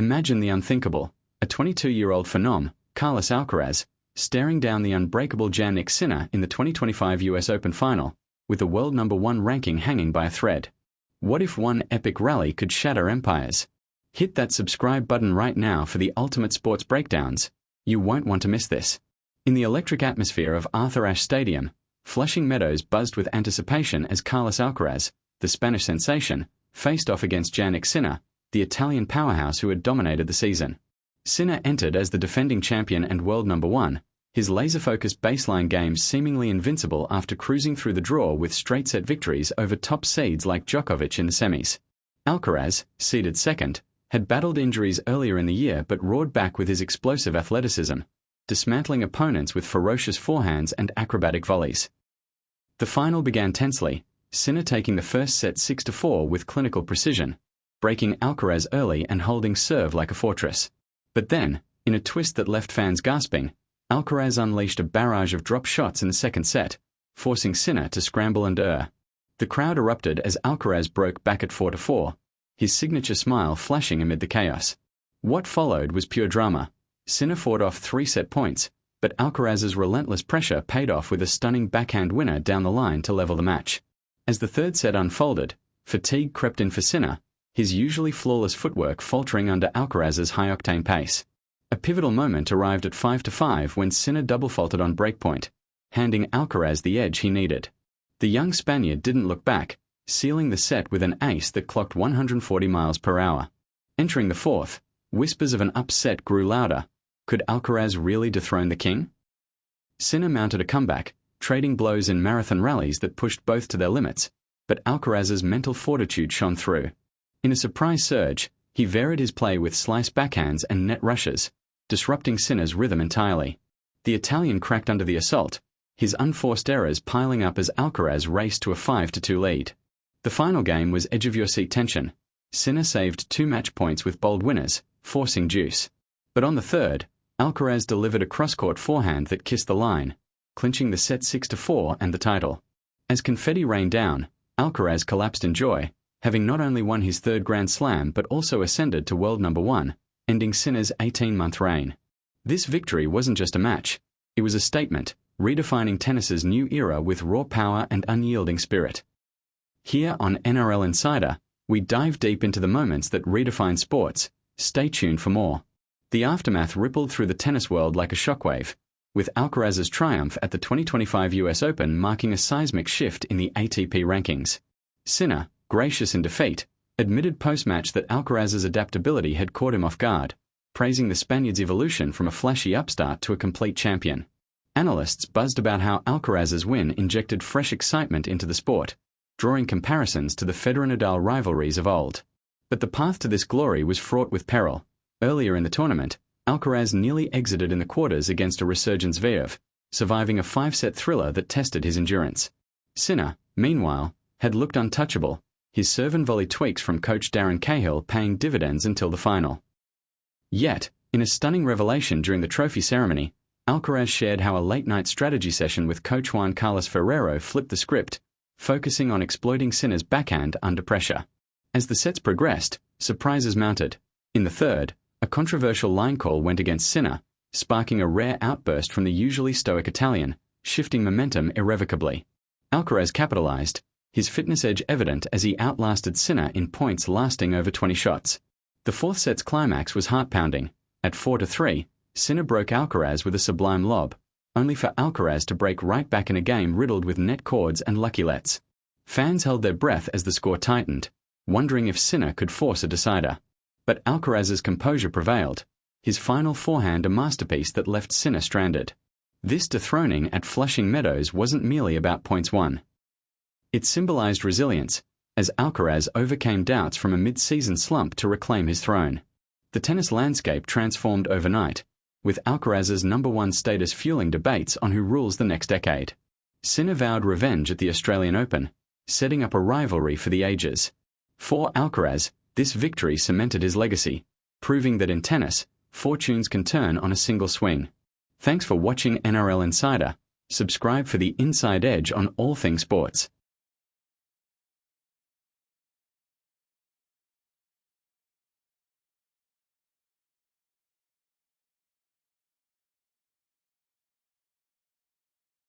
Imagine the unthinkable, a 22-year-old phenom, Carlos Alcaraz, staring down the unbreakable Jannik Sinner in the 2025 US Open final, with the world #1 ranking hanging by a thread. What if one epic rally could shatter empires? Hit that subscribe button right now for the ultimate sports breakdowns. You won't want to miss this. In the electric atmosphere of Arthur Ashe Stadium, Flushing Meadows buzzed with anticipation as Carlos Alcaraz, the Spanish sensation, faced off against Jannik Sinner, the Italian powerhouse who had dominated the season. Sinner entered as the defending champion and world #1, his laser-focused baseline game seemingly invincible after cruising through the draw with straight-set victories over top seeds like Djokovic in the semis. Alcaraz, seeded second, had battled injuries earlier in the year but roared back with his explosive athleticism, dismantling opponents with ferocious forehands and acrobatic volleys. The final began tensely, Sinner taking the first set 6-4 with clinical precision, breaking Alcaraz early and holding serve like a fortress. But then, in a twist that left fans gasping, Alcaraz unleashed a barrage of drop shots in the second set, forcing Sinner to scramble and err. The crowd erupted as Alcaraz broke back at 4-4, his signature smile flashing amid the chaos. What followed was pure drama. Sinner fought off 3 set points, but Alcaraz's relentless pressure paid off with a stunning backhand winner down the line to level the match. As the third set unfolded, fatigue crept in for Sinner, his usually flawless footwork faltering under Alcaraz's high-octane pace. A pivotal moment arrived at 5-5 when Sinner double-faulted on breakpoint, handing Alcaraz the edge he needed. The young Spaniard didn't look back, sealing the set with an ace that clocked 140 miles per hour. Entering the fourth, whispers of an upset grew louder. Could Alcaraz really dethrone the king? Sinner mounted a comeback, trading blows in marathon rallies that pushed both to their limits, but Alcaraz's mental fortitude shone through. In a surprise surge, he varied his play with slice backhands and net rushes, disrupting Sinner's rhythm entirely. The Italian cracked under the assault, his unforced errors piling up as Alcaraz raced to a 5-2 lead. The final game was edge-of-your-seat tension. Sinner saved 2 match points with bold winners, forcing juice. But on the third, Alcaraz delivered a cross-court forehand that kissed the line, clinching the set 6-4 and the title. As confetti rained down, Alcaraz collapsed in joy, having not only won his third Grand Slam but also ascended to world #1, ending Sinner's 18-month reign. This victory wasn't just a match, it was a statement, redefining tennis's new era with raw power and unyielding spirit. Here on NRL Insider, we dive deep into the moments that redefine sports. Stay tuned for more. The aftermath rippled through the tennis world like a shockwave, with Alcaraz's triumph at the 2025 US Open marking a seismic shift in the ATP rankings. Sinner, gracious in defeat, admitted post-match that Alcaraz's adaptability had caught him off guard, praising the Spaniard's evolution from a flashy upstart to a complete champion. Analysts buzzed about how Alcaraz's win injected fresh excitement into the sport, drawing comparisons to the Federer-Nadal rivalries of old. But the path to this glory was fraught with peril. Earlier in the tournament, Alcaraz nearly exited in the quarters against a resurgent Zverev, surviving a 5-set thriller that tested his endurance. Sinner, meanwhile, had looked untouchable, his serve and volley tweaks from coach Darren Cahill paying dividends until the final. Yet, in a stunning revelation during the trophy ceremony, Alcaraz shared how a late-night strategy session with coach Juan Carlos Ferrero flipped the script, focusing on exploiting Sinner's backhand under pressure. As the sets progressed, surprises mounted. In the third, a controversial line call went against Sinner, sparking a rare outburst from the usually stoic Italian, shifting momentum irrevocably. Alcaraz capitalized, his fitness edge evident as he outlasted Sinner in points lasting over 20 shots. The fourth set's climax was heart-pounding. At 4-3, Sinner broke Alcaraz with a sublime lob, only for Alcaraz to break right back in a game riddled with net chords and lucky lets. Fans held their breath as the score tightened, wondering if Sinner could force a decider. But Alcaraz's composure prevailed, his final forehand a masterpiece that left Sinner stranded. This dethroning at Flushing Meadows wasn't merely about points won. It symbolized resilience, as Alcaraz overcame doubts from a mid-season slump to reclaim his throne. The tennis landscape transformed overnight, with Alcaraz's #1 status fueling debates on who rules the next decade. Sinner vowed revenge at the Australian Open, setting up a rivalry for the ages. For Alcaraz, this victory cemented his legacy, proving that in tennis, fortunes can turn on a single swing. Thanks for watching NRL Insider. Subscribe for the inside edge on all things sports.